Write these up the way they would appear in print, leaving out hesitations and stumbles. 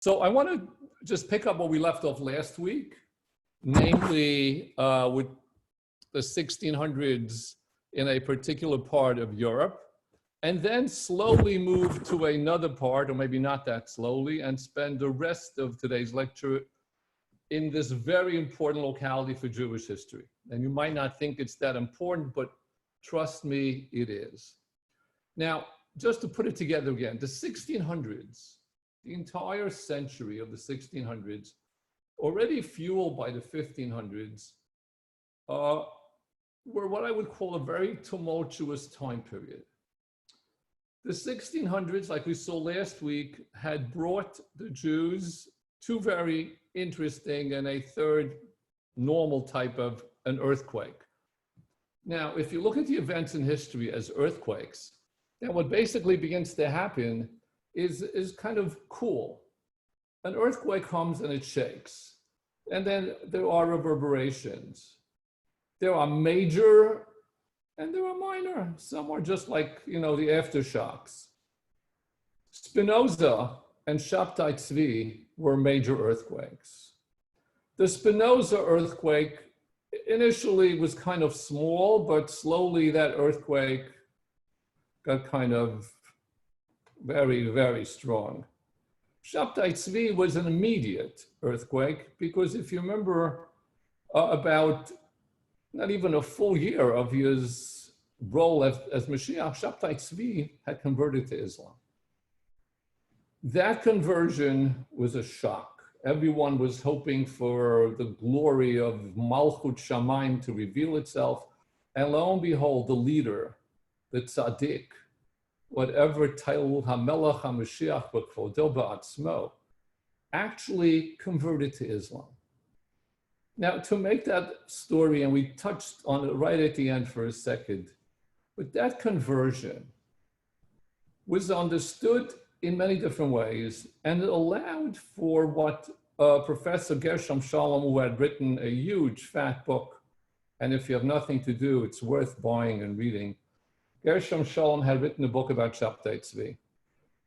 So I want to just pick up what we left off last week, namely with the 1600s in a particular part of Europe, and then slowly move to another part, or maybe not that slowly, and spend the rest of today's lecture in this very important locality for Jewish history. And you might not think it's that important, but trust me, it is. Now, just to put it together again, the 1600s, the entire century of the 1600s, already fueled by the 1500s, were what I would call a very tumultuous time period. The 1600s, like we saw last week, had brought the Jews two very interesting and a third normal type of an earthquake. Now, if you look at the events in history as earthquakes, then what basically begins to happen is kind of cool. An earthquake comes and it shakes, and then there are reverberations. There are major and there are minor. Some are just like, the aftershocks. Spinoza and Shabtai Tzvi were major earthquakes. The Spinoza earthquake initially was kind of small, but slowly that earthquake got kind of very, very strong. Shabtai Tzvi was an immediate earthquake because if you remember about not even a full year of his role as Mashiach, Shabtai Tzvi had converted to Islam. That conversion was a shock. Everyone was hoping for the glory of Malchut Shamayim to reveal itself. And lo and behold, the leader, the tzaddik, whatever title HaMelech HaMashiach B'Kvodo Ba'atzmo, actually converted to Islam. Now, to make that story, and we touched on it right at the end for a second, but that conversion was understood in many different ways, and it allowed for what Professor Gershom Shalom, who had written a huge fat book, and if you have nothing to do, it's worth buying and reading. Gershom Shalom had written a book about Shabtai Tzvi.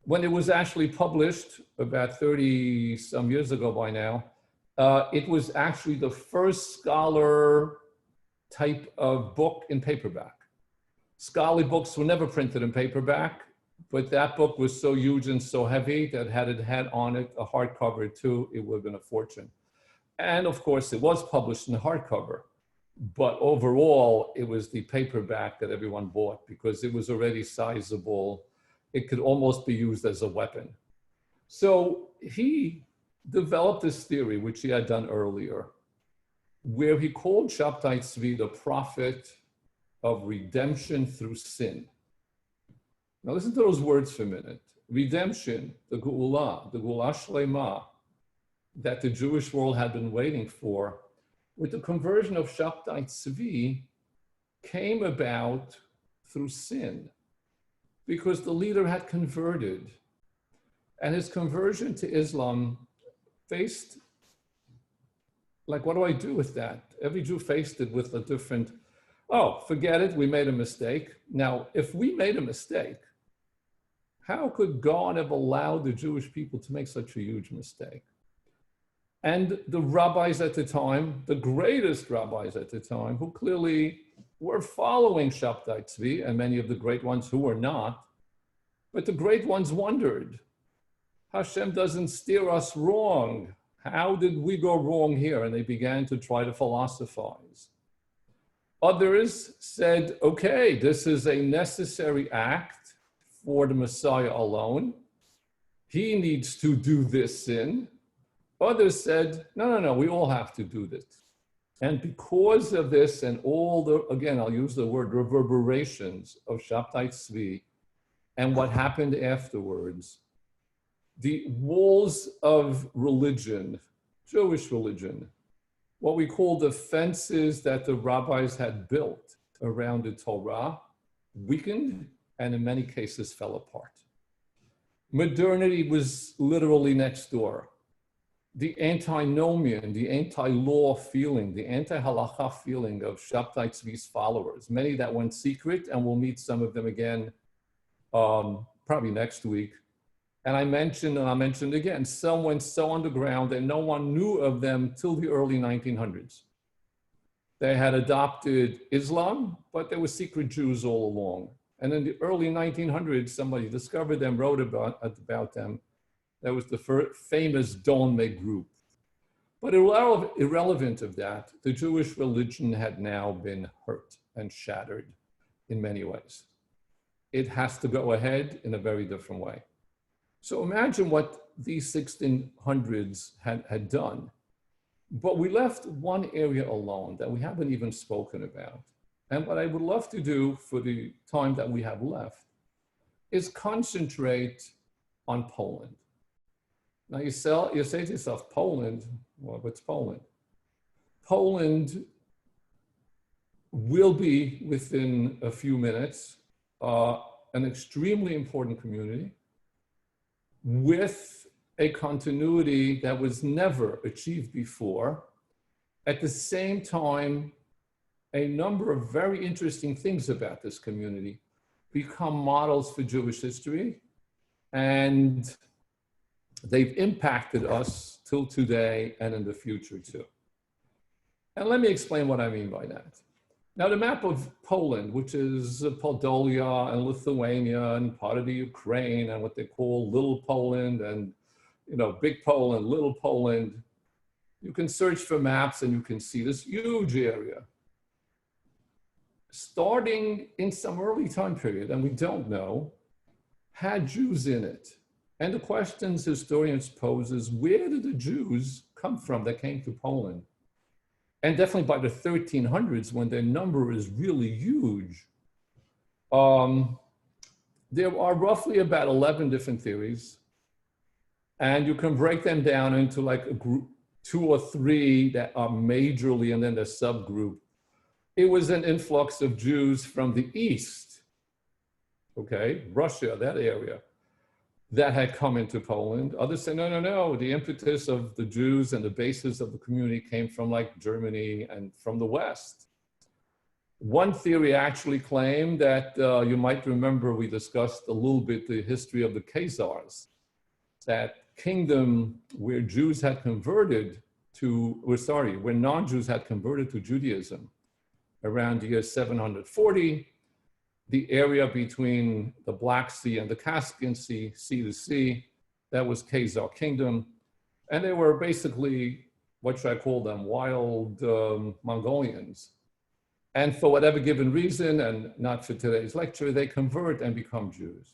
When it was actually published about 30 some years ago by now, it was actually the first scholar type of book in paperback. Scholarly books were never printed in paperback, but that book was so huge and so heavy that had it had on it a hardcover too, it would have been a fortune. And of course, it was published in hardcover. But overall, it was the paperback that everyone bought because it was already sizable. It could almost be used as a weapon. So he developed this theory, which he had done earlier, where he called Shabtai Tzvi the prophet of redemption through sin. Now listen to those words for a minute. Redemption, the Geulah Shlema, that the Jewish world had been waiting for, with the conversion of Shabtai Tzvi, came about through sin, because the leader had converted, and his conversion to Islam faced, like, what do I do with that? Every Jew faced it with a different, oh, forget it, we made a mistake. Now, if we made a mistake, how could God have allowed the Jewish people to make such a huge mistake? And the rabbis at the time, the greatest rabbis at the time, who clearly were following Shabtai Tzvi, and many of the great ones who were not, but the great ones wondered, Hashem doesn't steer us wrong. How did we go wrong here? And they began to try to philosophize. Others said, okay, this is a necessary act for the Messiah alone. He needs to do this sin. Others said, no, we all have to do this. And because of this and all the, again, I'll use the word reverberations of Shabtai Tzvi and what happened afterwards, the walls of religion, Jewish religion, what we call the fences that the rabbis had built around the Torah, weakened and in many cases fell apart. Modernity was literally next door. The antinomian, the anti-law feeling, the anti-halacha feeling of Shabtai Tzvi's followers, many that went secret, and we'll meet some of them again probably next week, And I mentioned, and I'll mention it again, some went so underground that no one knew of them till the early 1900s. They had adopted Islam, but they were secret Jews all along. And in the early 1900s, somebody discovered them, wrote about them. That was the famous Dolme group. But irrelevant of that, the Jewish religion had now been hurt and shattered in many ways. It has to go ahead in a very different way. So imagine what these 1600s had done. But we left one area alone that we haven't even spoken about. And what I would love to do for the time that we have left is concentrate on Poland. Now you say to yourself, Poland, well, what's Poland? Poland will be, within a few minutes, an extremely important community with a continuity that was never achieved before. At the same time, a number of very interesting things about this community become models for Jewish history, and they've impacted us till today and in the future too. And let me explain what I mean by that. Now, the map of Poland, which is Podolia and Lithuania and part of the Ukraine and what they call Little Poland and Big Poland, Little Poland, you can search for maps and you can see this huge area. Starting in some early time period, and we don't know, had Jews in it. And the questions historians pose is, where did the Jews come from that came to Poland? And definitely by the 1300s, when their number is really huge, there are roughly about 11 different theories. And you can break them down into like a group, 2 or 3 that are majorly, and then the subgroup. It was an influx of Jews from the East, okay, Russia, that area, that had come into Poland. Others say, no, the impetus of the Jews and the basis of the community came from like Germany and from the West. One theory actually claimed that, you might remember we discussed a little bit the history of the Khazars, that kingdom where Jews had converted to, where non-Jews had converted to Judaism around the year 740, the area between the Black Sea and the Caspian Sea, sea to sea, that was Khazar kingdom. And they were basically, what should I call them, wild Mongolians. And for whatever given reason, and not for today's lecture, they convert and become Jews.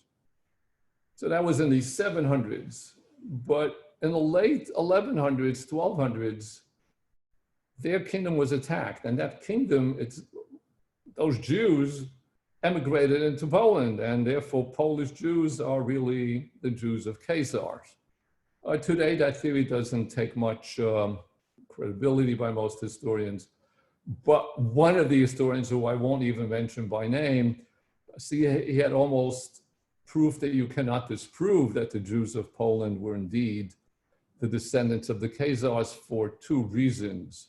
So that was in the 700s. But in the late 1100s, 1200s, their kingdom was attacked. And that kingdom, those Jews emigrated into Poland, and therefore Polish Jews are really the Jews of Khazars. Today, that theory doesn't take much credibility by most historians, but one of the historians, who I won't even mention by name, he had almost proof that you cannot disprove that the Jews of Poland were indeed the descendants of the Khazars for 2 reasons.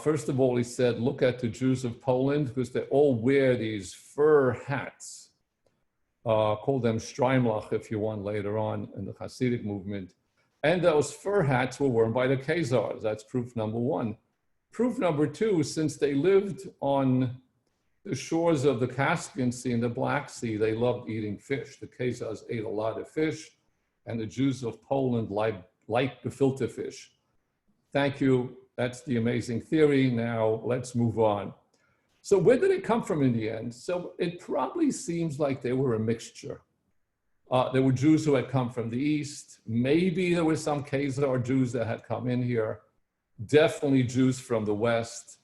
First of all, he said, look at the Jews of Poland, because they all wear these fur hats. Call them Streimlach if you want later on in the Hasidic movement. And those fur hats were worn by the Khazars. That's proof number 1. Proof number 2, since they lived on the shores of the Caspian Sea and the Black Sea, they loved eating fish. The Khazars ate a lot of fish, and the Jews of Poland liked gefilte fish. Thank you. That's the amazing theory. Now let's move on. So where did it come from in the end? So it probably seems like they were a mixture. There were Jews who had come from the East. Maybe there were some Khazar Jews that had come in here. Definitely Jews from the West.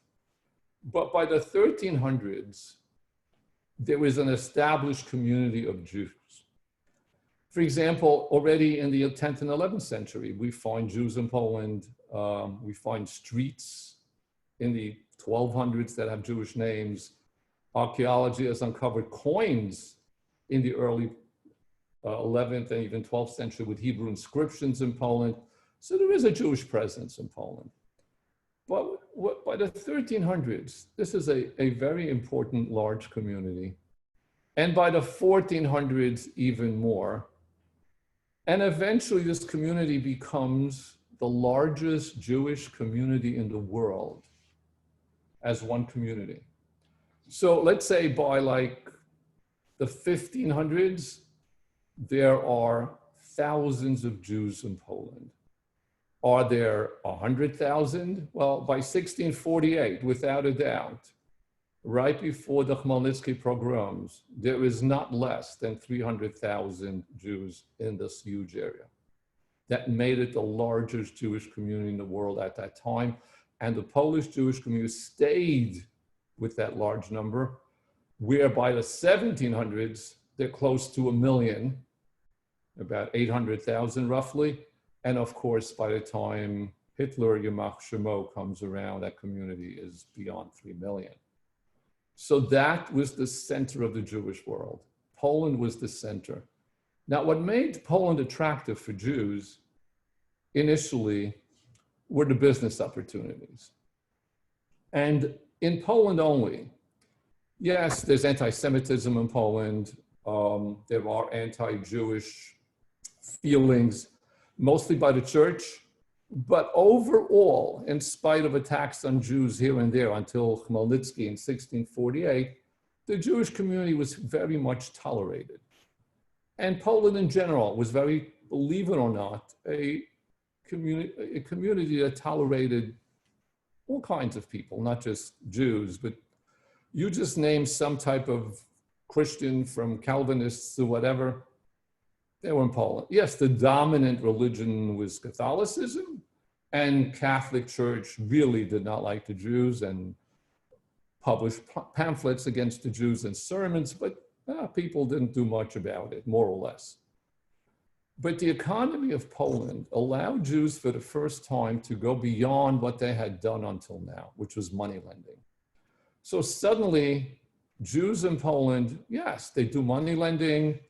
But by the 1300s, there was an established community of Jews. For example, already in the 10th and 11th century, we find Jews in Poland. We find streets in the 1200s that have Jewish names. Archaeology has uncovered coins in the early 11th and even 12th century with Hebrew inscriptions in Poland. So there is a Jewish presence in Poland. But by the 1300s, this is a very important large community. And by the 1400s, even more. And eventually this community becomes the largest Jewish community in the world as one community. So let's say by like the 1500s, there are thousands of Jews in Poland. Are there 100,000? Well, by 1648, without a doubt, right before the Khmelnytsky pogroms, there is not less than 300,000 Jews in this huge area. That made it the largest Jewish community in the world at that time. And the Polish Jewish community stayed with that large number, where by the 1700s, they're close to 1 million, about 800,000 roughly. And of course, by the time Hitler, Yamach Shemo, comes around, that community is beyond 3 million. So that was the center of the Jewish world. Poland was the center. Now, what made Poland attractive for Jews initially were the business opportunities. And in Poland only, yes, there's anti-Semitism in Poland. There are anti-Jewish feelings, mostly by the church. But overall, in spite of attacks on Jews here and there until Khmelnytsky in 1648, the Jewish community was very much tolerated. And Poland in general was very, believe it or not, a community that tolerated all kinds of people, not just Jews, but you just name some type of Christian, from Calvinists to whatever, they were in Poland. Yes, the dominant religion was Catholicism, and Catholic Church really did not like the Jews and published pamphlets against the Jews and sermons, but people didn't do much about it, more or less. But the economy of Poland allowed Jews for the first time to go beyond what they had done until now, which was money lending. So suddenly, Jews in Poland, yes, they do money lending.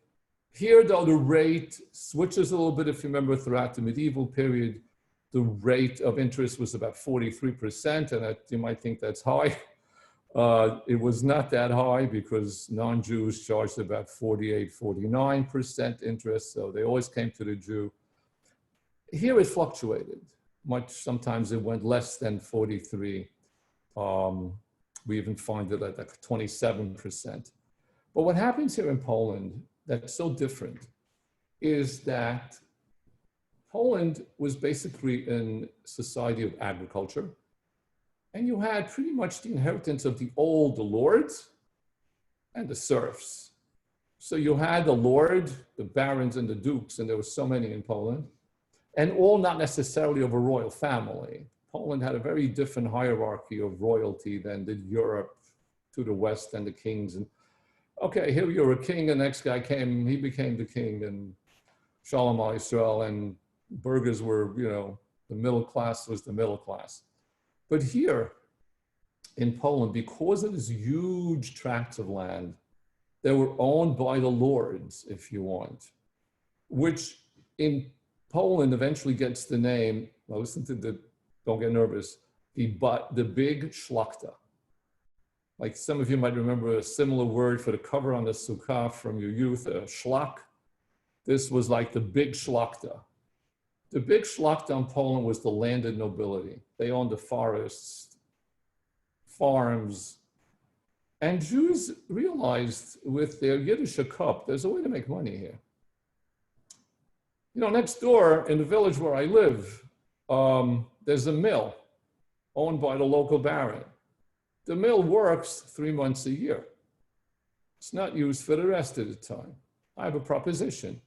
Here, though, the rate switches a little bit. If you remember, throughout the medieval period, the rate of interest was about 43%, and that, you might think that's high. It was not that high because non-Jews charged about 48, 49% interest, so they always came to the Jew. Here it fluctuated much. Sometimes it went less than 43. We even find it at like 27%. But what happens here in Poland that's so different is that Poland was basically a society of agriculture. And you had pretty much the inheritance of the old, the lords and the serfs. So you had the lord, the barons and the dukes, and there were so many in Poland, and all not necessarily of a royal family. Poland had a very different hierarchy of royalty than did Europe to the west and the kings. And okay, here you're a king, the next guy came, he became the king, and Shalom al Yisrael, and burghers were, you know, the middle class was the middle class. But here in Poland, because of this huge tracts of land that were owned by the lords, if you want, which in Poland eventually gets the name, now listen to the, don't get nervous, the big Szlachta. Like some of you might remember a similar word for the cover on the sukkah from your youth, a shlach. This was like the big Szlachta. The big Szlachta in Poland was the landed nobility. They owned the forests, farms, and Jews realized with their Yiddish cup, there's a way to make money here. You know, next door in the village where I live, there's a mill owned by the local baron. The mill works 3 months a year. It's not used for the rest of the time. I have a proposition.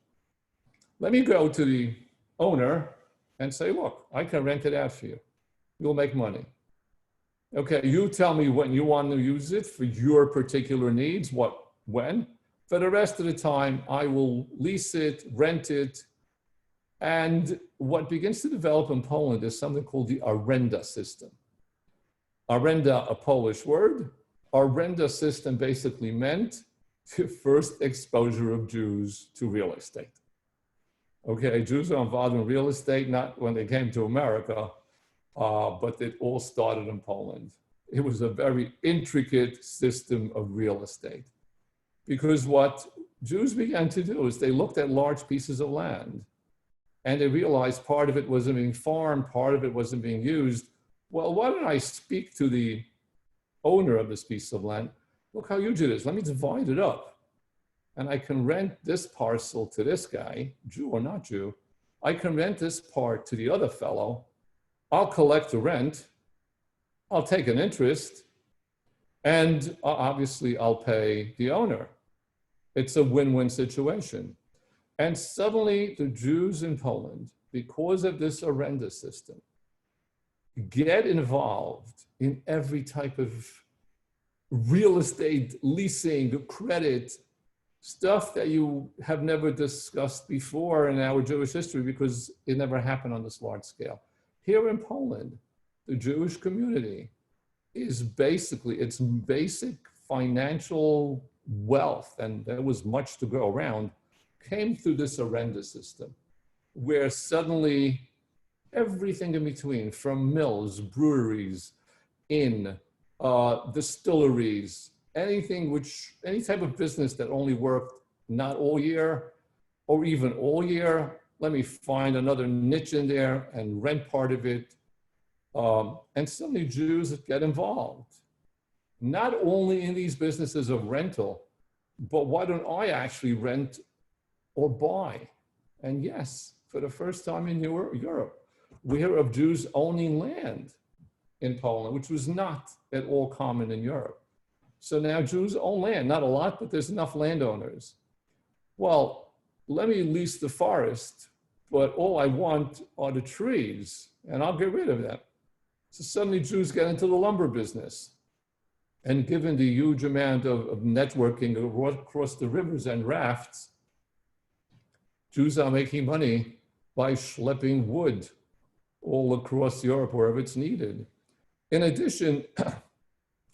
Let me go to the owner and say, look, I can rent it out for you. You'll make money. Okay, you tell me when you want to use it for your particular needs, when. For the rest of the time, I will lease it, rent it. And what begins to develop in Poland is something called the arenda system. Arenda, a Polish word. Arenda system basically meant the first exposure of Jews to real estate. Okay, Jews are involved in real estate, not when they came to America, but it all started in Poland. It was a very intricate system of real estate. Because what Jews began to do is they looked at large pieces of land and they realized part of it wasn't being farmed, part of it wasn't being used. Well, why don't I speak to the owner of this piece of land? Look how huge it is. Let me divide it up. And I can rent this parcel to this guy, Jew or not Jew. I can rent this part to the other fellow. I'll collect the rent. I'll take an interest. And obviously, I'll pay the owner. It's a win-win situation. And suddenly, the Jews in Poland, because of this arrenda system, get involved in every type of real estate, leasing, credit, stuff that you have never discussed before in our Jewish history because it never happened on this large scale. Here in Poland, the Jewish community is basically, its basic financial wealth, and there was much to go around, came through this arrenda system, where suddenly everything in between, from mills, breweries, distilleries, any type of business that only worked not all year or even all year, let me find another niche in there and rent part of it. And suddenly Jews get involved, not only in these businesses of rental, but why don't I actually rent or buy? And yes, for the first time in Europe, we hear of Jews owning land in Poland, which was not at all common in Europe. So now Jews own land, not a lot, but there's enough landowners. Well, let me lease the forest, but all I want are the trees, and I'll get rid of them. So suddenly Jews get into the lumber business. And given the huge amount of networking across the rivers and rafts, Jews are making money by schlepping wood all across Europe wherever it's needed. In addition,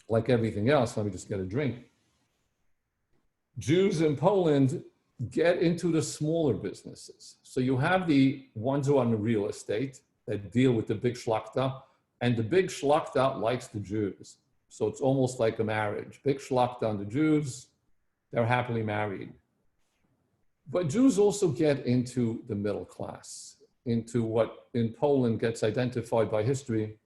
like everything else, let me just get a drink. Jews in Poland get into the smaller businesses. So you have the ones who are in the real estate that deal with the big shlachta, and the big shlachta likes the Jews. So it's almost like a marriage. Big shlachta and the Jews, they're happily married. But Jews also get into the middle class, into what in Poland gets identified by history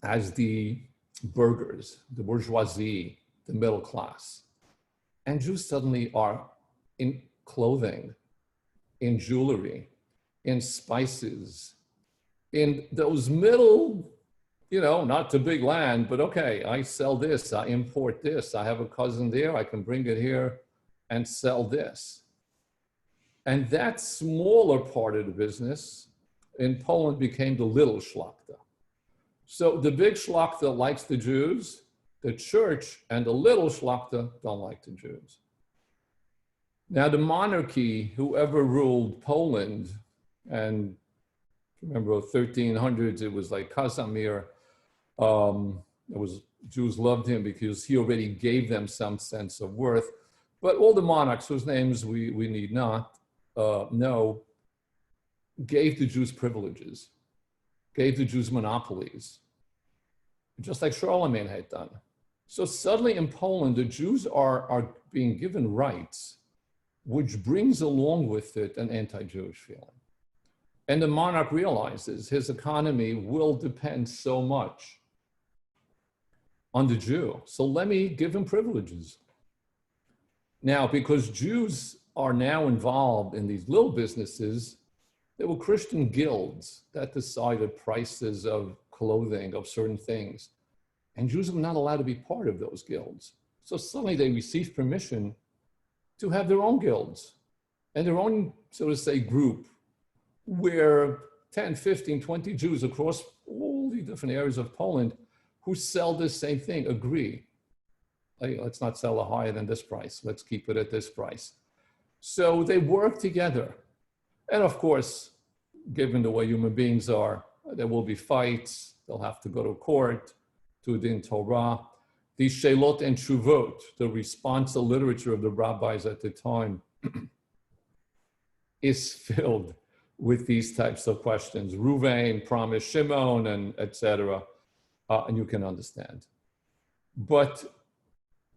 as the burghers, the bourgeoisie, the middle class. And Jews suddenly are in clothing, in jewelry, in spices, in those middle, not to big land, but okay, I sell this, I import this, I have a cousin there, I can bring it here and sell this. And that smaller part of the business in Poland became the little shlachta. So the big shlachta likes the Jews, the church and the little shlachta don't like the Jews. Now the monarchy, whoever ruled Poland, and remember 1300s, it was like Casimir, Jews loved him because he already gave them some sense of worth. But all the monarchs, whose names we need not know, gave the Jews privileges, gave the Jews monopolies, just like Charlemagne had done. So suddenly in Poland, the Jews are being given rights, which brings along with it an anti-Jewish feeling. And the monarch realizes his economy will depend so much on the Jew. So let me give him privileges. Now, because Jews are now involved in these little businesses, there were Christian guilds that decided prices of clothing, of certain things. And Jews were not allowed to be part of those guilds. So suddenly they received permission to have their own guilds and their own, so to say, group where 10, 15, 20 Jews across all the different areas of Poland who sell the same thing agree. Hey, let's not sell it higher than this price. Let's keep it at this price. So they work together. And of course, given the way human beings are, there will be fights. They'll have to go to court, to Din Torah. The Shelot and Shuvot, the responsa literature of the rabbis at the time, is filled with these types of questions. Ruvain promised Shimon, and etc. And you can understand. But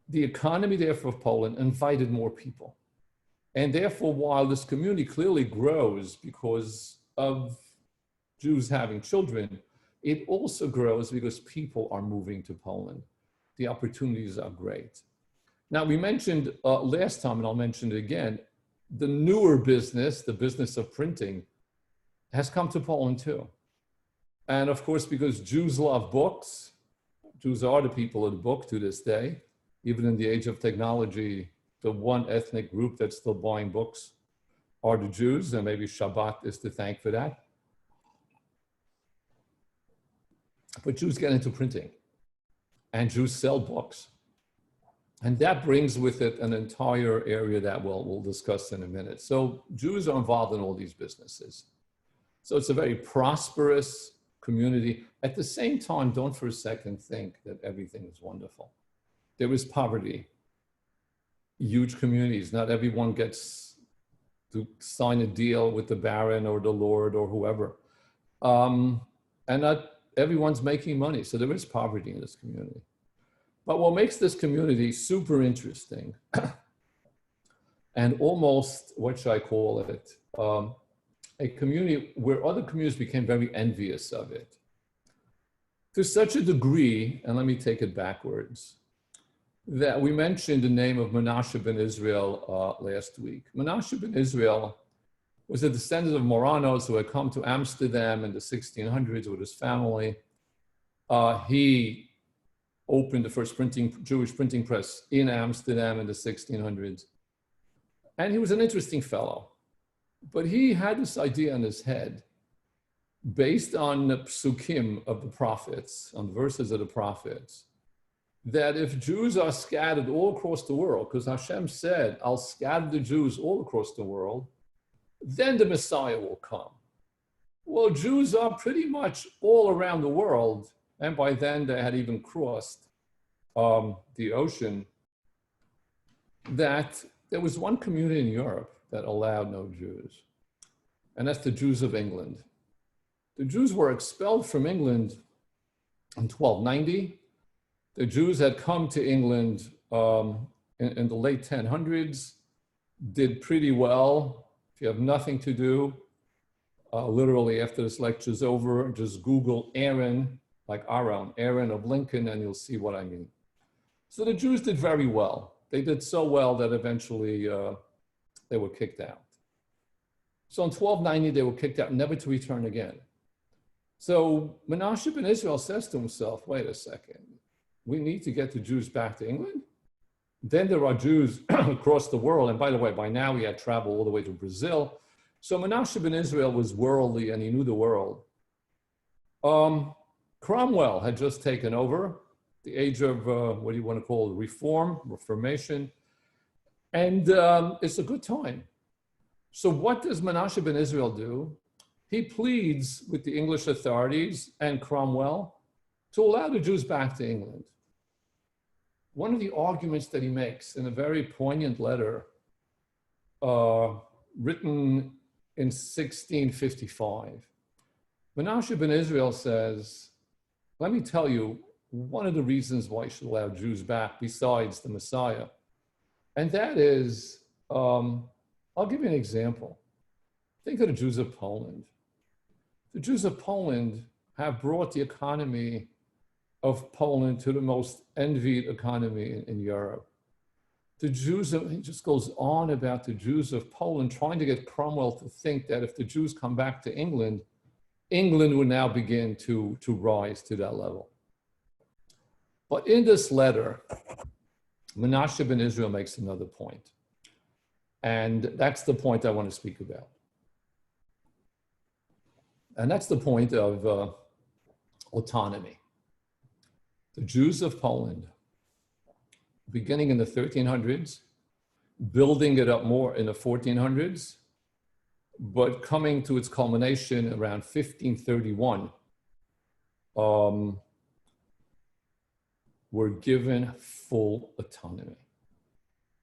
the economy, therefore, of Poland invited more people. And therefore, while this community clearly grows because of Jews having children, it also grows because people are moving to Poland. The opportunities are great. Now, we mentioned last time, and I'll mention it again, the newer business, the business of printing, has come to Poland too. And of course, because Jews love books, Jews are the people of the book to this day. Even in the age of technology, the one ethnic group that's still buying books are the Jews, and maybe Shabbat is to thank for that. But Jews get into printing, and Jews sell books. And that brings with it an entire area that we'll discuss in a minute. So Jews are involved in all these businesses. So it's a very prosperous community. At the same time, don't for a second think that everything is wonderful. There is poverty, huge communities. Not everyone gets to sign a deal with the Baron or the Lord or whoever. And not everyone's making money. So there is poverty in this community. But what makes this community super interesting and almost, what should I call it, a community where other communities became very envious of it. To such a degree, and let me take it backwards, that we mentioned the name of Menashe ben Israel last week. Menashe ben Israel was a descendant of Moranos who had come to Amsterdam in the 1600s with his family. He opened the first Jewish printing press in Amsterdam in the 1600s. And he was an interesting fellow. But he had this idea in his head, based on the psukim of the prophets, on verses of the prophets, that if Jews are scattered all across the world, because Hashem said, I'll scatter the Jews all across the world, then the Messiah will come. Well, Jews are pretty much all around the world, and by then they had even crossed the ocean, that there was one community in Europe that allowed no Jews, and that's the Jews of England. The Jews were expelled from England in 1290. The Jews had come to England in the late 1000s, did pretty well. If you have nothing to do, literally after this lecture is over, just Google Aaron, like Aaron of Lincoln, and you'll see what I mean. So the Jews did very well. They did so well that eventually they were kicked out. So in 1290, they were kicked out, never to return again. So Menashe ben Israel says to himself, wait a second, we need to get the Jews back to England? Then there are Jews across the world. And by the way, by now he had traveled all the way to Brazil. So Menashe ben Israel was worldly and he knew the world. Cromwell had just taken over, the age of, what do you want to call it, Reformation. And it's a good time. So what does Menashe ben Israel do? He pleads with the English authorities and Cromwell to allow the Jews back to England. One of the arguments that he makes in a very poignant letter written in 1655, Menashe ben Israel says, let me tell you one of the reasons why you should allow Jews back besides the Messiah. And that is, I'll give you an example. Think of the Jews of Poland. The Jews of Poland have brought the economy of Poland to the most envied economy in Europe. The Jews, he just goes on about the Jews of Poland, trying to get Cromwell to think that if the Jews come back to England, England would now begin to rise to that level. But in this letter, Menashe ben Israel makes another point. And that's the point I want to speak about. And that's the point of autonomy. The Jews of Poland, beginning in the 1300s, building it up more in the 1400s, but coming to its culmination around 1531, were given full autonomy.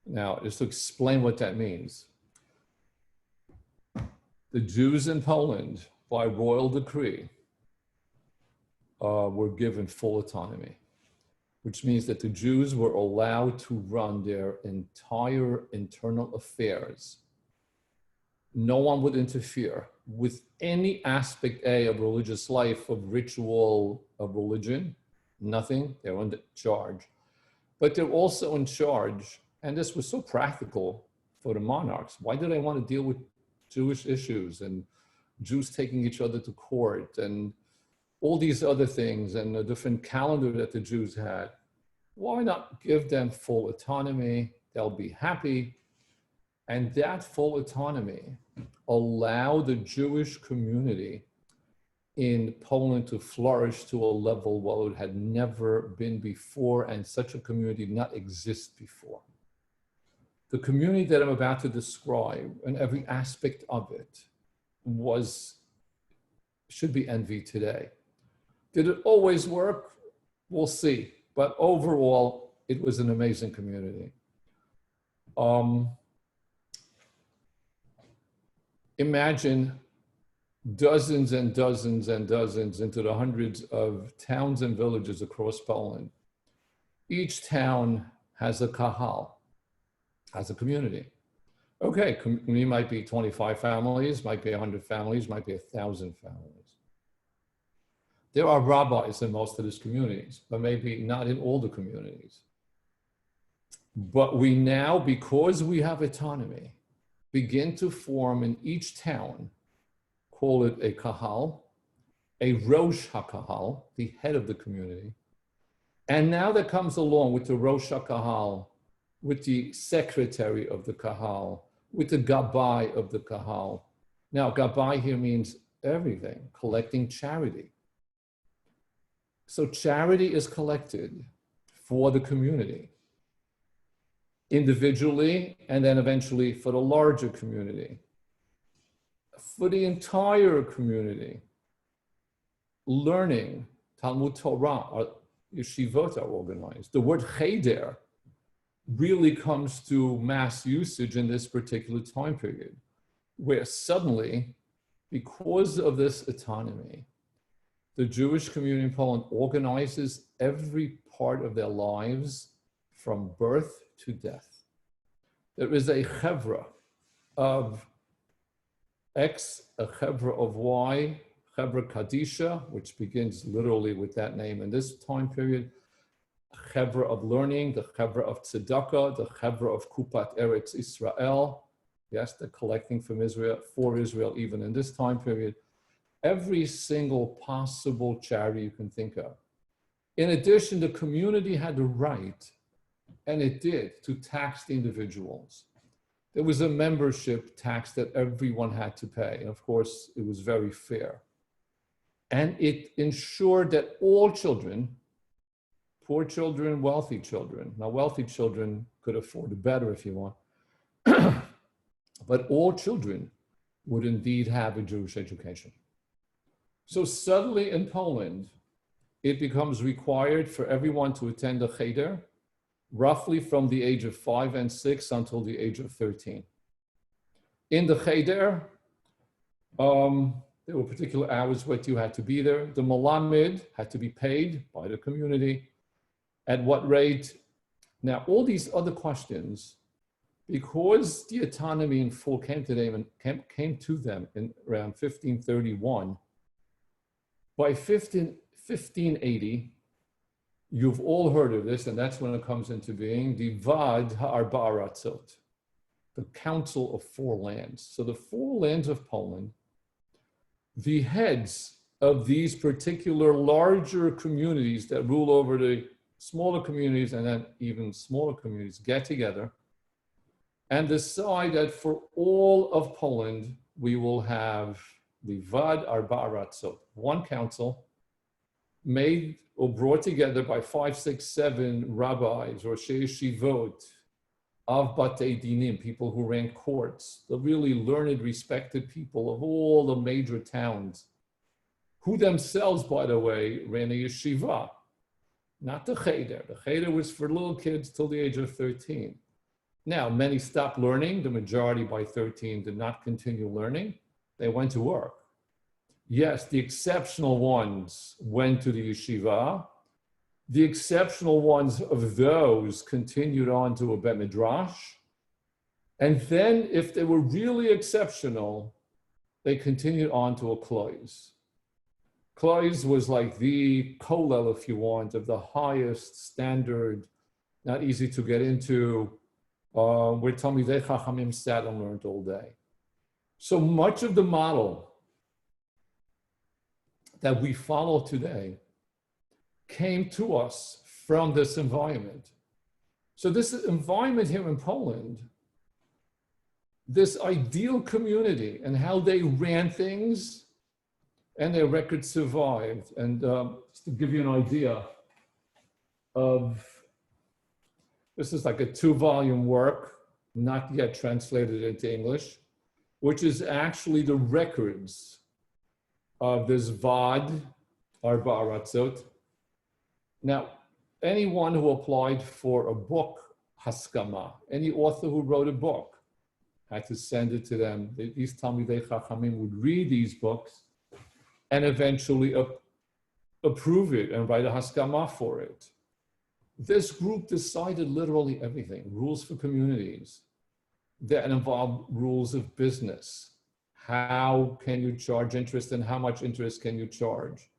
Now, just to explain what that means, the Jews in Poland, by royal decree, were given full autonomy, which means that the Jews were allowed to run their entire internal affairs No one would interfere with any aspect A of religious life, of ritual, of religion, nothing. They're in charge. But they're also in charge, and this was so practical for the monarchs. Why do they want to deal with Jewish issues and Jews taking each other to court and all these other things and the different calendar that the Jews had? Why not give them full autonomy? They'll be happy. And that full autonomy allowed the Jewish community in Poland to flourish to a level where it had never been before, and such a community did not exist before. The community that I'm about to describe, and every aspect of it, should be envied today. Did it always work? We'll see. But overall, it was an amazing community. Imagine dozens and dozens and dozens into the hundreds of towns and villages across Poland. Each town has a kahal, has a community. Okay, community might be 25 families, might be 100 families, might be 1,000 families. There are rabbis in most of these communities, but maybe not in all the communities. But we now, because we have autonomy, begin to form in each town, call it a kahal, a Rosh HaKahal, the head of the community. And now that comes along with the Rosh HaKahal, with the secretary of the kahal, with the Gabbai of the kahal. Now, Gabbai here means everything, collecting charity. So charity is collected for the community, individually, and then eventually for the larger community. For the entire community, learning, Talmud Torah, yeshivot are organized. The word cheder really comes to mass usage in this particular time period, where suddenly, because of this autonomy, the Jewish community in Poland organizes every part of their lives from birth to death. There is a chevra of X, a chevra of Y, chevra Kadisha, which begins literally with that name in this time period, a chevra of learning, the chevra of tzedakah, the chevra of Kupat Eretz Israel, yes, the collecting from Israel, for Israel, even in this time period. Every single possible charity you can think of. In addition, the community had the right, and it did, to tax the individuals. There was a membership tax that everyone had to pay. And of course, it was very fair. And it ensured that all children, poor children, wealthy children, now wealthy children could afford it better if you want, but all children would indeed have a Jewish education. So suddenly in Poland, it becomes required for everyone to attend a cheder, roughly from the age of 5 and 6 until the age of 13. In the cheder, there were particular hours when you had to be there. The malamed had to be paid by the community. At what rate? Now, all these other questions, because the autonomy in full came to them in around 1531, by 1580, you've all heard of this, and that's when it comes into being, the Vad Ha'arba Aratzot, the Council of Four Lands. So the four lands of Poland, the heads of these particular larger communities that rule over the smaller communities and then even smaller communities get together and decide that for all of Poland, we will have the Vad Arba Aratzot, one council made or brought together by 5, 6, 7 rabbis or sheyeshivot of Batei Dinim, people who ran courts, the really learned, respected people of all the major towns, who themselves, by the way, ran a yeshiva, not the cheder. The cheder was for little kids till the age of 13. Now, many stopped learning. The majority by 13 did not continue learning. They went to work. Yes, the exceptional ones went to the yeshiva. The exceptional ones of those continued on to a bet midrash. And then if they were really exceptional, they continued on to a klois. Klois was like the kollel, if you want, of the highest standard, not easy to get into, where Talmidei Chachamim sat and learned all day. So much of the model that we follow today came to us from this environment. So this environment here in Poland, this ideal community and how they ran things, and their record survived. And just to give you an idea of, this is like a 2-volume work, not yet translated into English, which is actually the records of this Vad Arba Aratzot. Now, anyone who applied for a book, Haskama, any author who wrote a book, had to send it to them. These Talmidei Chachamim would read these books and eventually approve it and write a Haskama for it. This group decided literally everything, rules for communities that involve rules of business. How can you charge interest and how much interest can you charge?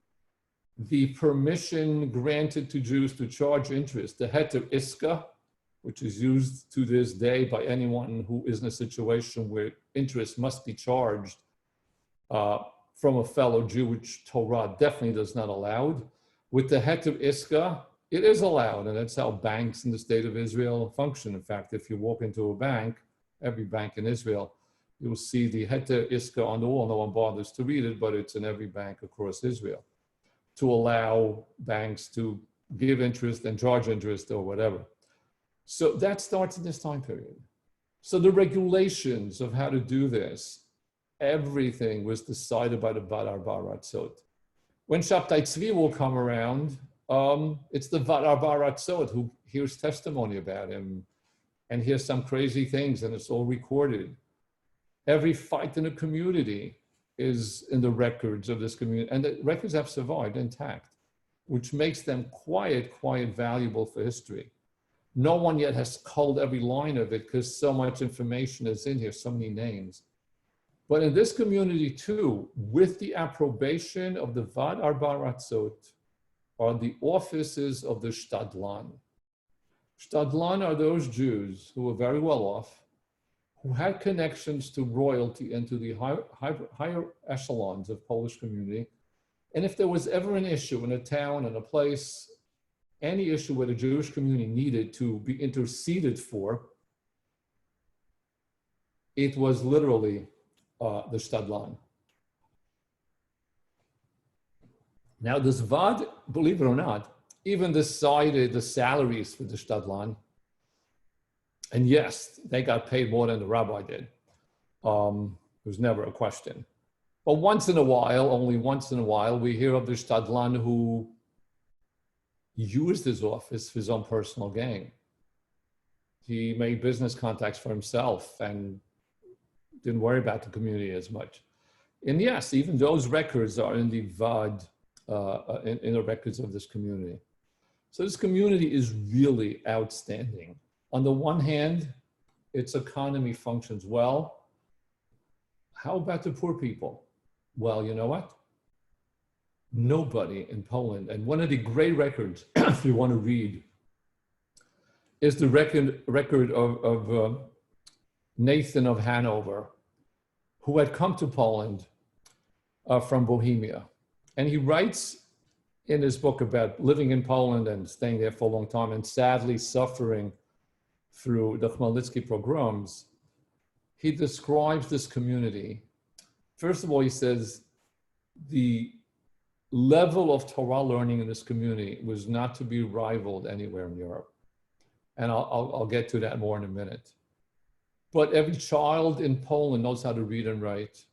The permission granted to Jews to charge interest, the heter iska, which is used to this day by anyone who is in a situation where interest must be charged from a fellow Jew, which Torah definitely does not allow. With the heter iska, it is allowed, and that's how banks in the state of Israel function. In fact, if you walk into a bank, every bank in Israel, you'll see the heter iska on the wall. No one bothers to read it, but it's in every bank across Israel, to allow banks to give interest and charge interest or whatever. So that starts in this time period. So the regulations of how to do this, everything was decided by the Vad Arba Aratzot. When Shabtai Tzvi will come around, it's the Vad Arba Aratzot who hears testimony about him and hears some crazy things, and it's all recorded. Every fight in the community is in the records of this community, and the records have survived intact, which makes them quite valuable for history. No one yet has culled every line of it because so much information is in here, so many names. But in this community too, with the approbation of the Vad Arba Aratzot, are the offices of the Shtadlan. Shtadlan are those Jews who were very well off, who had connections to royalty and to the higher echelons of Polish community. And if there was ever an issue in a town, in a place, any issue where the Jewish community needed to be interceded for, it was literally the Shtadlan. Now this Vad, believe it or not, even decided the salaries for the Shtadlan. And yes, they got paid more than the rabbi did. It was never a question. But once in a while, only once in a while, we hear of the Shtadlan who used his office for his own personal gain. He made business contacts for himself and didn't worry about the community as much. And yes, even those records are in the Vad, in the records of this community. So this community is really outstanding. On the one hand, its economy functions well. How about the poor people? Well, you know what? Nobody in Poland, and one of the great records, if you want to read, is the record of Nathan of Hanover, who had come to Poland from Bohemia. And he writes in his book about living in Poland and staying there for a long time and sadly suffering through the Khmelnytsky pogroms. He describes this community. First of all, he says the level of Torah learning in this community was not to be rivaled anywhere in Europe. And I'll get to that more in a minute. But every child in Poland knows how to read and write.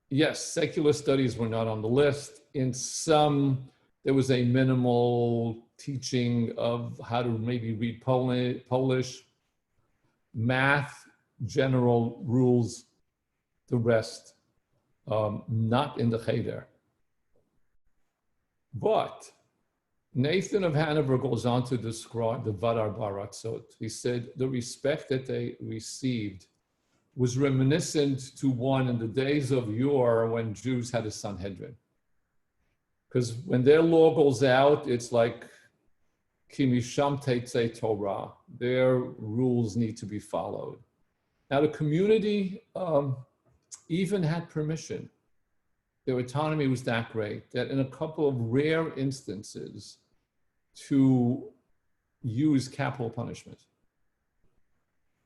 Yes, secular studies were not on the list. In some, there was a minimal teaching of how to maybe read Polish, math, general rules, the rest, not in the Cheder. But Nathan of Hanover goes on to describe the Vadar Baratzot. He said the respect that they received was reminiscent to one in the days of yore when Jews had a Sanhedrin. Because when their law goes out, it's like Ki misham teitzei Torah. Their rules need to be followed. Now the community even had permission. Their autonomy was that great that in a couple of rare instances to use capital punishment.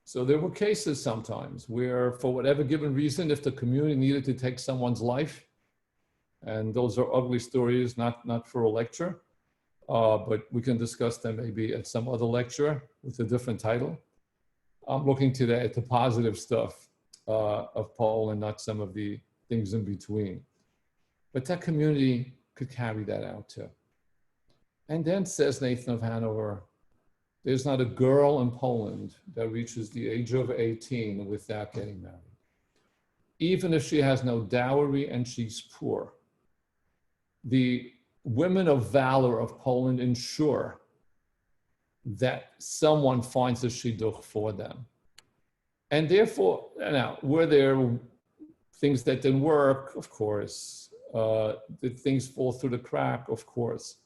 So there were cases sometimes where for whatever given reason, if the community needed to take someone's life, and those are ugly stories, not for a lecture, but we can discuss them maybe at some other lecture with a different title. I'm looking today at the positive stuff of Poland, not some of the things in between. But that community could carry that out too. And then says Nathan of Hanover, there's not a girl in Poland that reaches the age of 18 without getting married. Even if she has no dowry and she's poor. The women of valor of Poland ensure that someone finds a shidduch for them. And therefore, now, were there things that didn't work? Of course. Did things fall through the crack? Of course.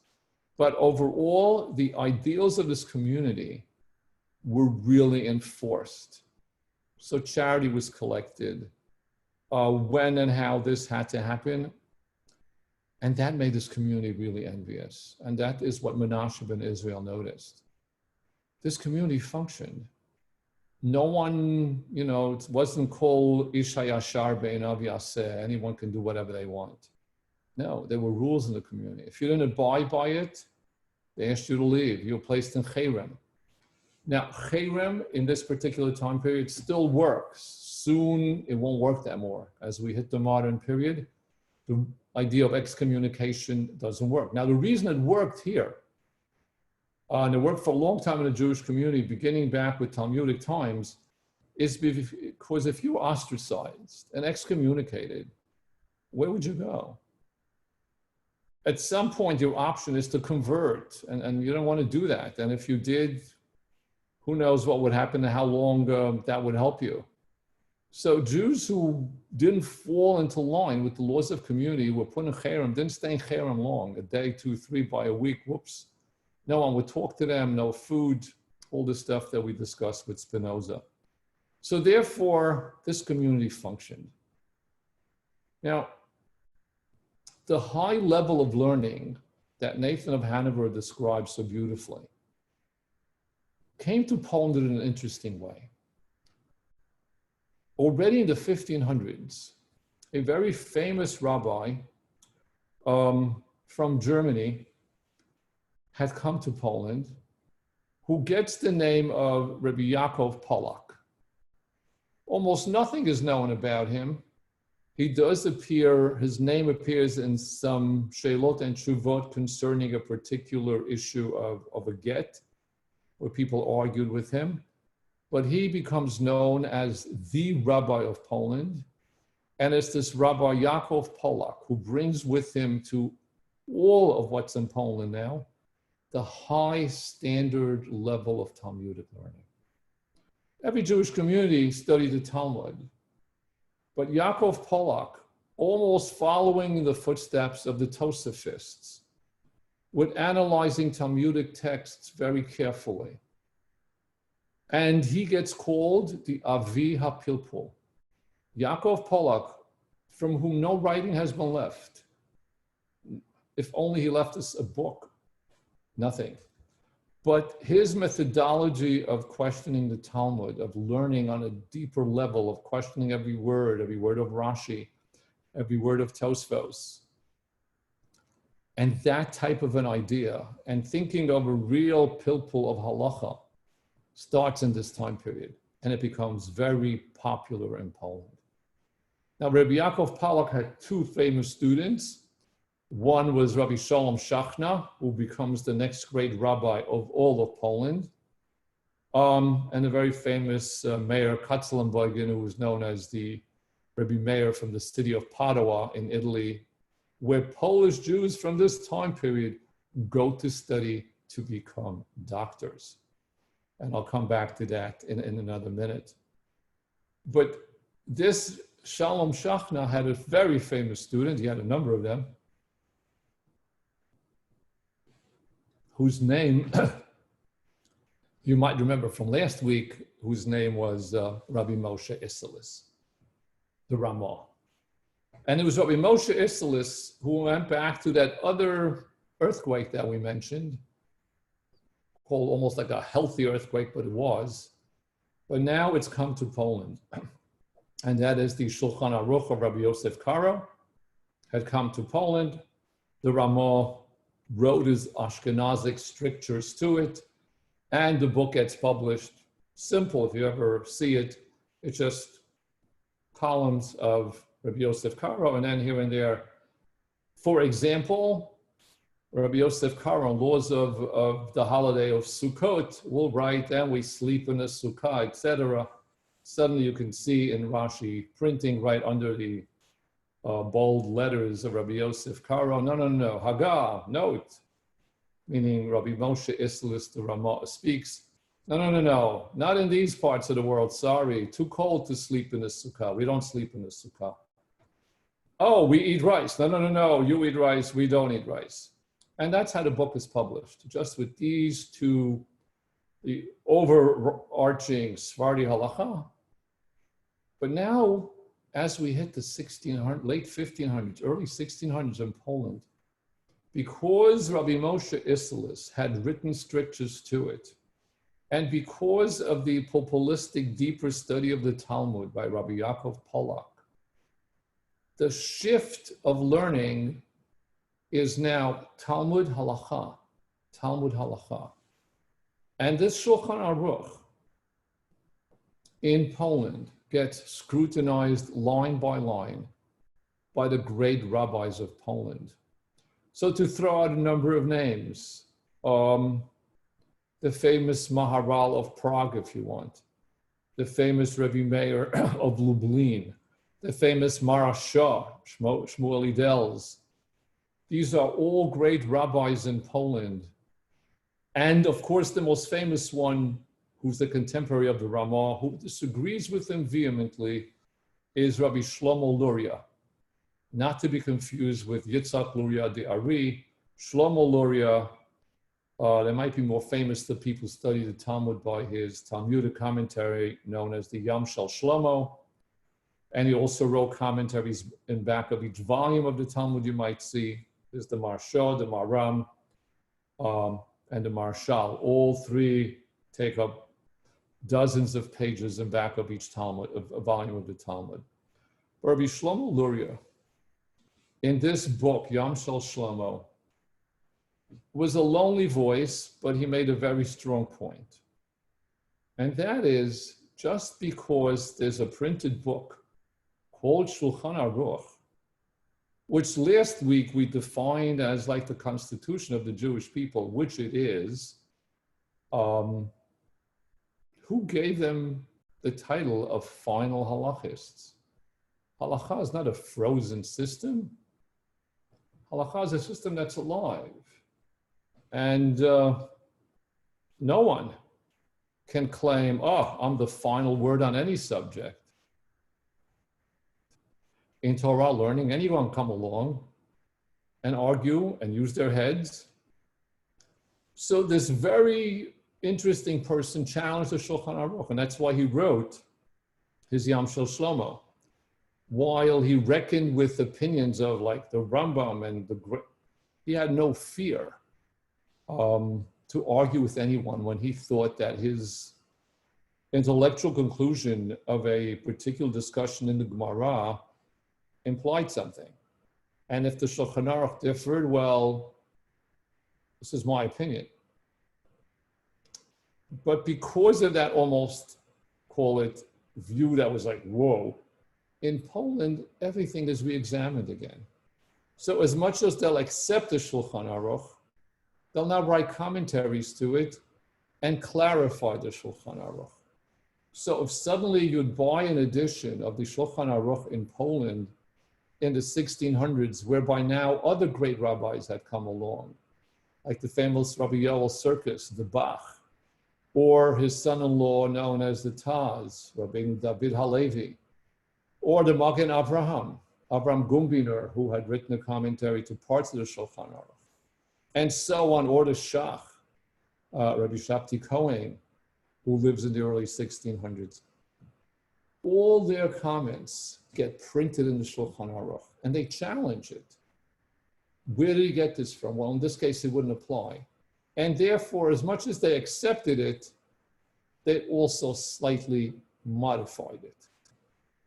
But overall, the ideals of this community were really enforced. So charity was collected, when and how this had to happen. And that made this community really envious. And that is what Menashe ben Israel noticed. This community functioned. No one, it wasn't called Isha Yashar Be'enav Yaseh, anyone can do whatever they want. No, there were rules in the community. If you didn't abide by it, they asked you to leave. You were placed in Cherem. Now, Cherem in this particular time period still works. Soon it won't work that more. As we hit the modern period, the idea of excommunication doesn't work. Now, the reason it worked here, and it worked for a long time in the Jewish community, beginning back with Talmudic times, is because if you were ostracized and excommunicated, where would you go? At some point, your option is to convert, and you don't want to do that. And if you did, who knows what would happen and how long that would help you. So Jews who didn't fall into line with the laws of community were put in Cherem, didn't stay in Cherem long, a day, 2, 3, by a week, whoops. No one would talk to them, no food, all the stuff that we discussed with Spinoza. So therefore, this community functioned. Now, the high level of learning that Nathan of Hanover describes so beautifully came to Poland in an interesting way. Already in the 1500s, a very famous rabbi from Germany had come to Poland, who gets the name of Rabbi Yaakov Pollack. Almost nothing is known about him. He does appear, his name appears in some Sheilot and Shuvot concerning a particular issue of a get, where people argued with him. But he becomes known as the rabbi of Poland. And it's this Rabbi Yaakov Pollack who brings with him to all of what's in Poland now, the high standard level of Talmudic learning. Every Jewish community studied the Talmud, but Yaakov Pollack, almost following the footsteps of the Tosafists, with analyzing Talmudic texts very carefully. And he gets called the Avi HaPilpul. Yaakov Pollack, from whom no writing has been left. If only he left us a book, nothing. But his methodology of questioning the Talmud, of learning on a deeper level, of questioning every word of Rashi, every word of Tosfos, and that type of an idea, and thinking of a real pilpul of halacha, starts in this time period, and it becomes very popular in Poland. Now, Rabbi Yaakov Pollack had two famous students. One was Rabbi Shalom Shachna, who becomes the next great rabbi of all of Poland, and a very famous Mayor Katzelenbogen, who was known as the Rabbi Mayor from the city of Padua in Italy, where Polish Jews from this time period go to study to become doctors. And I'll come back to that in another minute. But this Shalom Shachna had a very famous student, he had a number of them, whose name you might remember from last week, whose name was Rabbi Moshe Isserles, the Ramah. And it was Rabbi Moshe Isserles who went back to that other earthquake that we mentioned, called almost like a healthy earthquake, but it was. But now it's come to Poland. And that is the Shulchan Aruch of Rabbi Yosef Karo had come to Poland. The Ramah wrote his Ashkenazic strictures to it, and the book gets published. Simple, if you ever see it, it's just columns of Rabbi Yosef Karo, and then here and there. For example, Rabbi Yosef Karo, on laws of the holiday of Sukkot, will write, and we sleep in a sukkah, etc. Suddenly you can see in Rashi printing right under the bold letters of Rabbi Yosef Karo, no, Haggah, note, meaning Rabbi Moshe Isserles, the Ramah, speaks, no, not in these parts of the world, sorry, too cold to sleep in a sukkah, we don't sleep in a sukkah. Oh, we eat rice, no, you eat rice, we don't eat rice. And that's how the book is published, just with these two, the overarching Sephardi halacha. But now, as we hit the late 1500s, early 1600s in Poland, because Rabbi Moshe Isserles had written strictures to it, and because of the populistic, deeper study of the Talmud by Rabbi Yaakov Pollack, the shift of learning is now Talmud halacha, Talmud halacha. And this Shulchan Aruch in Poland gets scrutinized line by line by the great rabbis of Poland. So to throw out a number of names, the famous Maharal of Prague, if you want, the famous Rebbe Meir of Lublin, the famous Marasha, Shmuel Idels. These are all great rabbis in Poland. And of course, the most famous one, who's the contemporary of the Ramah, who disagrees with him vehemently, is Rabbi Shlomo Luria. Not to be confused with Yitzhak Luria de Ari. Shlomo Luria, they might be more famous to people who study the Talmud by his Talmudic commentary known as the Yam Shel Shlomo. And he also wrote commentaries in back of each volume of the Talmud you might see. There's the Marsha, the Maram, and the Marshal. All three take up dozens of pages in back of each Talmud, a volume of the Talmud. Rabbi Shlomo Luria, in this book, Yam Shel Shlomo, was a lonely voice, but he made a very strong point. And that is, just because there's a printed book called Shulchan Aruch, which last week we defined as like the constitution of the Jewish people, which it is, who gave them the title of final halachists? Halacha is not a frozen system. Halacha is a system that's alive. And no one can claim, oh, I'm the final word on any subject. In Torah learning, anyone come along and argue and use their heads. So this very interesting person challenged the Shulchan Aruch, and that's why he wrote his Yam Shel Shlomo. While he reckoned with opinions of like the Rambam and he had no fear to argue with anyone when he thought that his intellectual conclusion of a particular discussion in the Gemara implied something. And if the Shulchan Aruch differed, well, this is my opinion. But because of that almost, call it, view that was like, whoa, in Poland, everything is re-examined again. So as much as they'll accept the Shulchan Aruch, they'll now write commentaries to it and clarify the Shulchan Aruch. So if suddenly you'd buy an edition of the Shulchan Aruch in Poland in the 1600s, where by now other great rabbis had come along, like the famous Rabbi Yoel Circus, the Bach, or his son-in-law known as the Taz, Rabbi David Halevi, or the Magen Avraham Gumbiner, who had written a commentary to parts of the Shulchan Aruch, and so on, or the Shach, Rabbi Shabtai Cohen, who lives in the early 1600s. All their comments get printed in the Shulchan Aruch, and they challenge it. Where did you get this from? Well, in this case, it wouldn't apply. And therefore, as much as they accepted it, they also slightly modified it.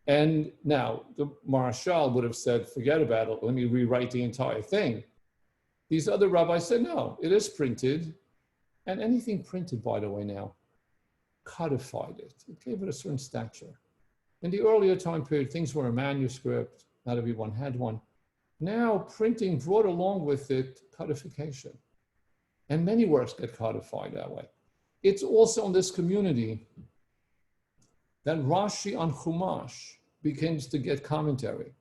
And now, the Marshal would have said, forget about it, let me rewrite the entire thing. These other rabbis said, no, it is printed. And anything printed, by the way, now, codified it. It gave it a certain stature. In the earlier time period, things were a manuscript. Not everyone had one. Now, printing brought along with it codification. And many works get codified that way. It's also in this community that Rashi on Chumash begins to get commentary.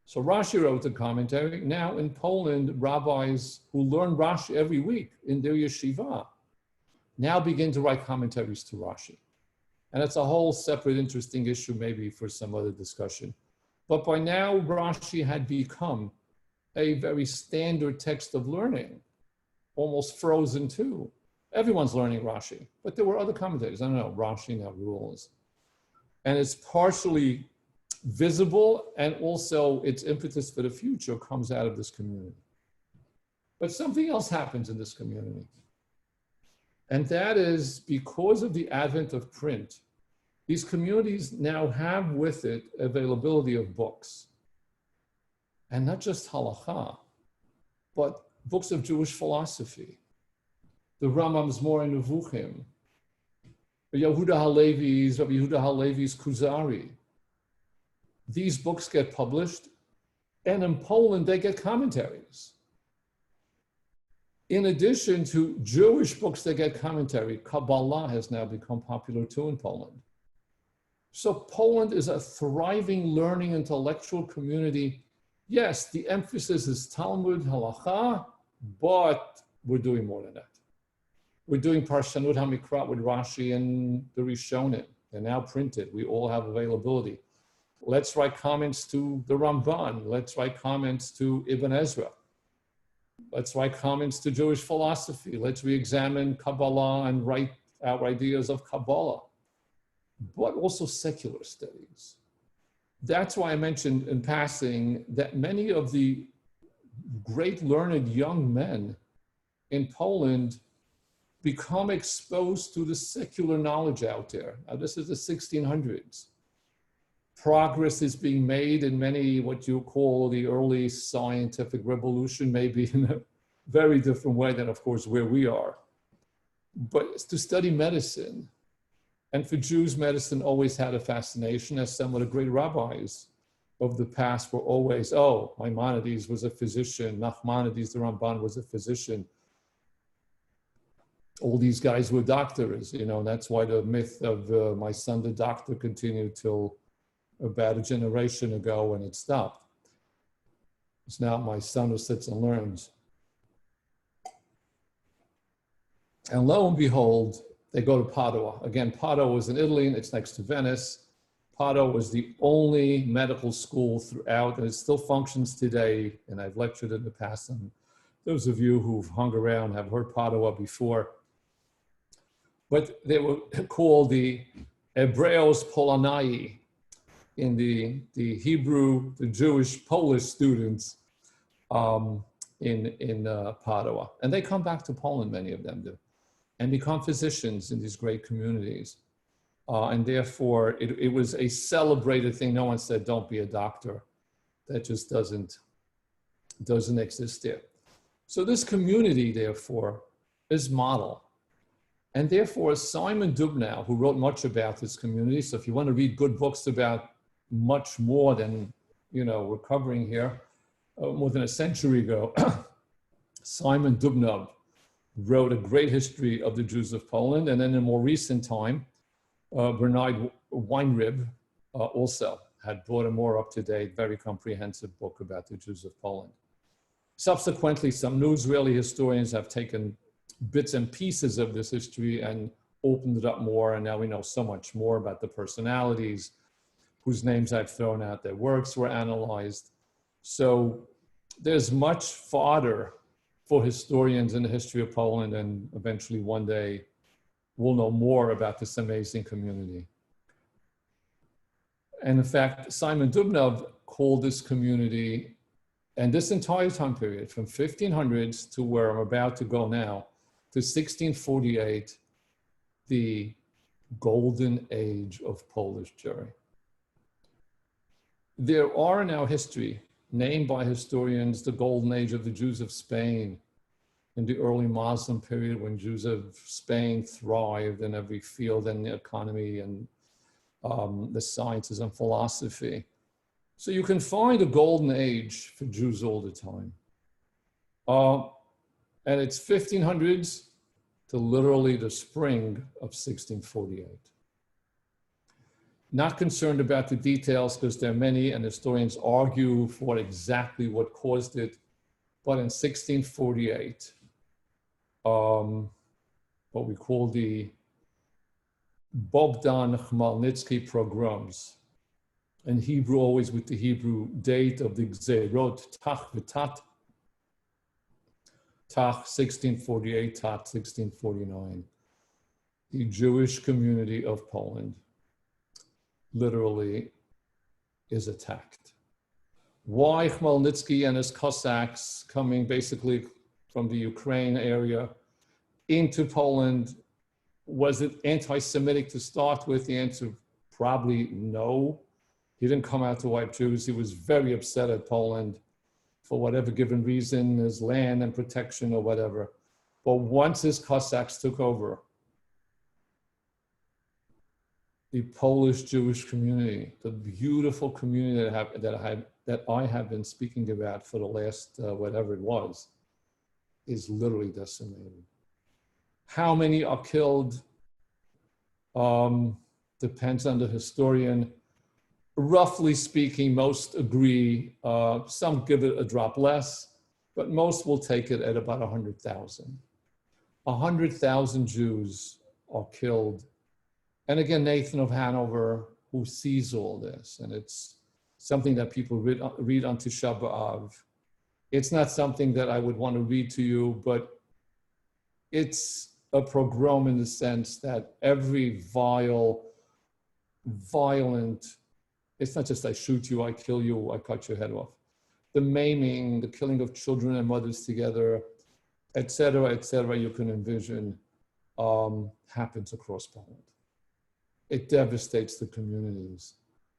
So Rashi wrote the commentary. Now in Poland, rabbis who learn Rashi every week in their yeshiva now begin to write commentaries to Rashi. And it's a whole separate interesting issue maybe for some other discussion. But by now, Rashi had become a very standard text of learning, almost frozen too. Everyone's learning Rashi, but there were other commentators. I don't know, Rashi now rules. And it's partially visible, and also its impetus for the future comes out of this community. But something else happens in this community. And that is because of the advent of print, these communities now have with it availability of books. And not just halakha, but books of Jewish philosophy. The Rambam's Moreh Nevuchim, Yehuda Halevi's, Rabbi Yehuda Halevi's Kuzari. These books get published, and in Poland, they get commentaries. In addition to Jewish books that get commentary, Kabbalah has now become popular too in Poland. So Poland is a thriving, learning, intellectual community. Yes, the emphasis is Talmud, Halakha, but we're doing more than that. We're doing Parshanut HaMikra with Rashi and the Rishonim. They're now printed. We all have availability. Let's write comments to the Ramban. Let's write comments to Ibn Ezra. Let's write comments to Jewish philosophy. Let's re-examine Kabbalah and write our ideas of Kabbalah, but also secular studies. That's why I mentioned in passing that many of the great learned young men in Poland become exposed to the secular knowledge out there. Now, this is the 1600s. Progress is being made in many, what you call the early scientific revolution, maybe in a very different way than, of course, where we are. But to study medicine, and for Jews, medicine always had a fascination, as some of the great rabbis of the past were always, oh, Maimonides was a physician, Nachmanides, the Ramban, was a physician. All these guys were doctors, you know, and that's why the myth of my son, the doctor, continued till about a generation ago, and it stopped. It's now my son who sits and learns. And lo and behold, they go to Padua. Again, Padua was in Italy, and it's next to Venice. Padua was the only medical school throughout, and it still functions today, and I've lectured in the past, and those of you who've hung around have heard Padua before. But they were called the Hebreos Polonai, in the Hebrew, the Jewish Polish students in Padua. And they come back to Poland, many of them do, and become physicians in these great communities. And therefore, it was a celebrated thing. No one said, don't be a doctor. That just doesn't exist there. So this community, therefore, is model. And therefore, Simon Dubnow, who wrote much about this community, so if you want to read good books about much more than, you know, we're covering here, more than a century ago, Simon Dubnow wrote a great history of the Jews of Poland. And then in more recent time, Bernard Weinrib also had brought a more up-to-date, very comprehensive book about the Jews of Poland. Subsequently, some new Israeli historians have taken bits and pieces of this history and opened it up more, and now we know so much more about the personalities whose names I've thrown out. Their works were analyzed. So there's much fodder for historians in the history of Poland, and eventually one day we'll know more about this amazing community. And in fact, Simon Dubnov called this community, and this entire time period from 1500s to where I'm about to go now, to 1648, the golden age of Polish Jewry. There are in our history, named by historians, the golden age of the Jews of Spain in the early Muslim period, when Jews of Spain thrived in every field and the economy and the sciences and philosophy. So you can find a golden age for Jews all the time. And it's 1500s to literally the spring of 1648. Not concerned about the details because there are many, and historians argue for exactly what caused it. But in 1648, what we call the Bogdan Khmelnytsky pogroms, in Hebrew, always with the Hebrew date of the Gzerot, Tach V'Tat, Tach 1648, Tat 1649. The Jewish community of Poland literally is attacked. Why Khmelnytsky and his Cossacks coming basically from the Ukraine area into Poland? Was it anti-Semitic to start with? The answer, probably no. He didn't come out to wipe Jews. He was very upset at Poland for whatever given reason, his land and protection or whatever. But once his Cossacks took over, the Polish Jewish community, the beautiful community that I have been speaking about for the last whatever it was, is literally decimated. How many are killed depends on the historian. Roughly speaking, most agree. Some give it a drop less, but most will take it at about 100,000. 100,000 Jews are killed. And again, Nathan of Hanover, who sees all this, and it's something that people read on Tisha B'Av. It's not something that I would want to read to you, but it's a pogrom in the sense that every violent, it's not just I shoot you, I kill you, I cut your head off. The maiming, the killing of children and mothers together, et cetera, you can envision, happens across Poland. It devastates the communities.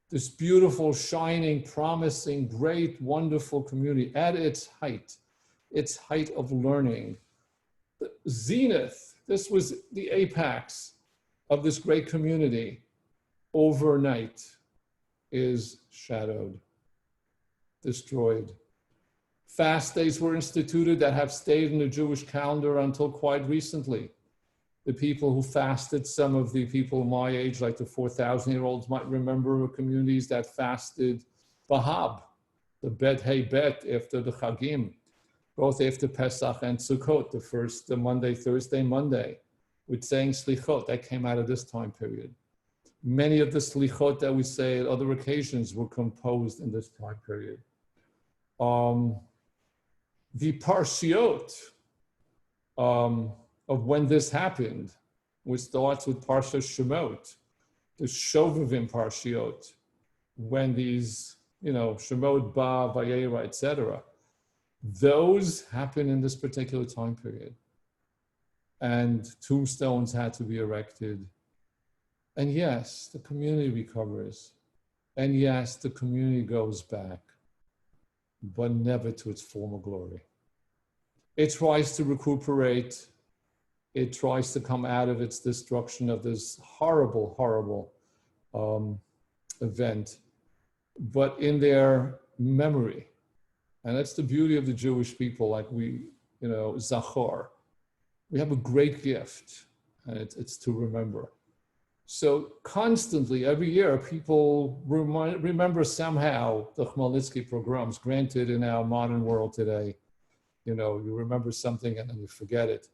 This beautiful, shining, promising, great, wonderful community at its height of learning, the zenith, this was the apex of this great community, overnight is shadowed, destroyed. Fast days were instituted that have stayed in the Jewish calendar until quite recently. The people who fasted, some of the people my age, like the 4,000-year-olds, might remember communities that fasted Bahab, the Bet Hey Bet, after the Chagim, both after Pesach and Sukkot, the first Monday, Thursday, Monday, with saying Slichot. That came out of this time period. Many of the Slichot that we say at other occasions were composed in this time period. The Parshiot of when this happened, which starts with Parsha Shemot, the Shovavim Parshiot, when these, Shemot, Ba, Vayera, etc. Those happen in this particular time period. And tombstones had to be erected. And yes, the community recovers. And yes, the community goes back, but never to its former glory. It tries to recuperate. It tries to come out of its destruction of this horrible, horrible event. But in their memory, and that's the beauty of the Jewish people, like we, Zachor, we have a great gift, and it's to remember. So constantly, every year, people remember somehow the Khmelnytsky pogroms. Granted, in our modern world today, You remember something and then you forget it.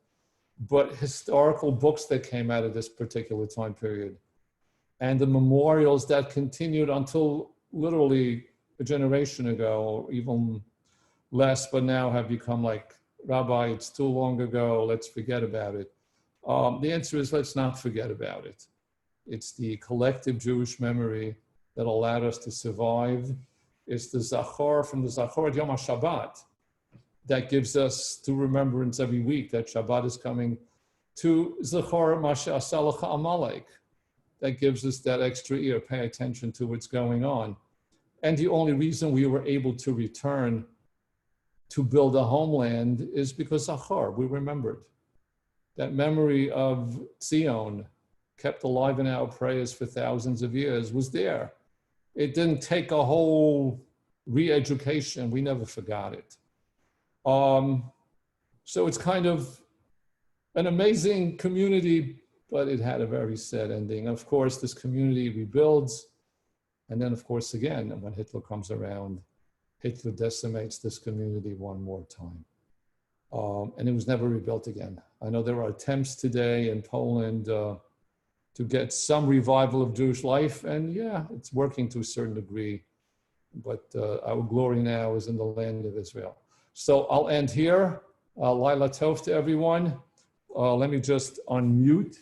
But historical books that came out of this particular time period and the memorials that continued until literally a generation ago, or even less, but now have become like, Rabbi, it's too long ago, let's forget about it. The answer is, let's not forget about it. It's the collective Jewish memory that allowed us to survive. It's the Zachor from the Zachor Yom HaShabbat that gives us to remembrance every week that Shabbat is coming, to Zachor Masha Asalacha Amalek, that gives us that extra ear, pay attention to what's going on. And the only reason we were able to return to build a homeland is because Zachor, we remembered. That memory of Zion, kept alive in our prayers for thousands of years, was there. It didn't take a whole re-education. We never forgot it. So it's kind of an amazing community, but it had a very sad ending. Of course, this community rebuilds. And then, of course, again, when Hitler comes around, Hitler decimates this community one more time. And it was never rebuilt again. I know there are attempts today in Poland to get some revival of Jewish life. And yeah, it's working to a certain degree. But our glory now is in the land of Israel. So I'll end here. Laila Tov to everyone. Let me just unmute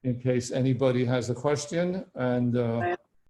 in case anybody has a question. And